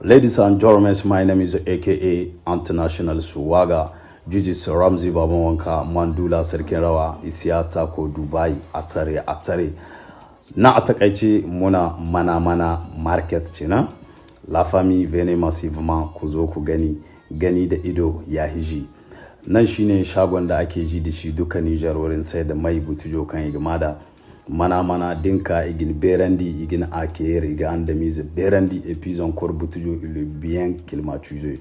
Ladies and gentlemen, my name is AKA International Suwaga, Jujis Ramzi Babawanka, Mandula Sarkin Rawa, Isiyata ko Dubai, Atare. Na a takaice muna mana market ce na. La famille venez massivement ku zo ku gani da ido ya hiji. Nan shine shagon da ake ji da shi duka Niger wurin sai da mai butujo kan igmada. Mana dinka igin berandi igin aker iga andamise berandi et puis encore butujo il est bien climatisé.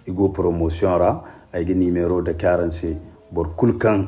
Igo promotion ra igin numéro de 46 bor kulkan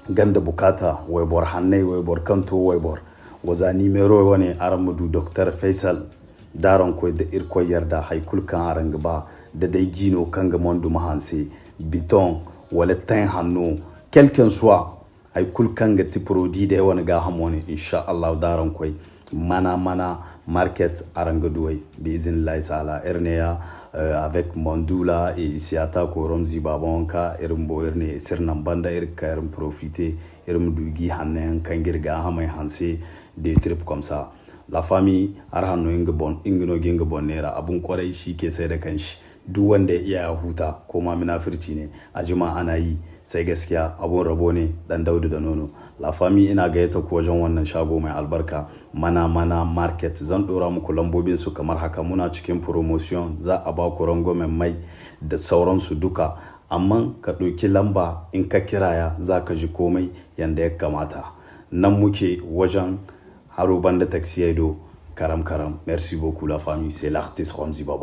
ganda bukata way bor hanne way bor kanto way bor waza numéro woni aramudu Dr Faisal daron ko de irko yarda hay kulkan aranga ba da dai gino kanga mondu mahanse biton wala tan hanno quelqu'un soit ay kulkan ga ti produit de woni ga hamone insha Allah daron koy mana market aranga duway bi iznillah taala erneya avec Mandula et Isiata ko Ramzi Babawanka ermbo erne sirnan banda irka profiter ermdugi hanen kangirga hamay hanse des trucs comme ça. La famille arhano ingino ginga bonera abun kwarai shi ke sai da kanshi duk wanda iya huta ko ma munafirci ne ajima ana yi sai gaskiya abun rabo ne dan Daudu da nono. La famille ina gayyata ku wajen wannan shago mai albarka mana market zan dora muku lambobin su kamar haka muna cikin promotion za a ba ku rangwamen mai da sauransu duka amma ka ɗauki lamba in ka kiraya za ka ji komai yanda ya kamata. Nan muke wajen Haro Banda Taxi Edo, Karam. Merci beaucoup la famille, c'est l'artiste Ramzi Baba.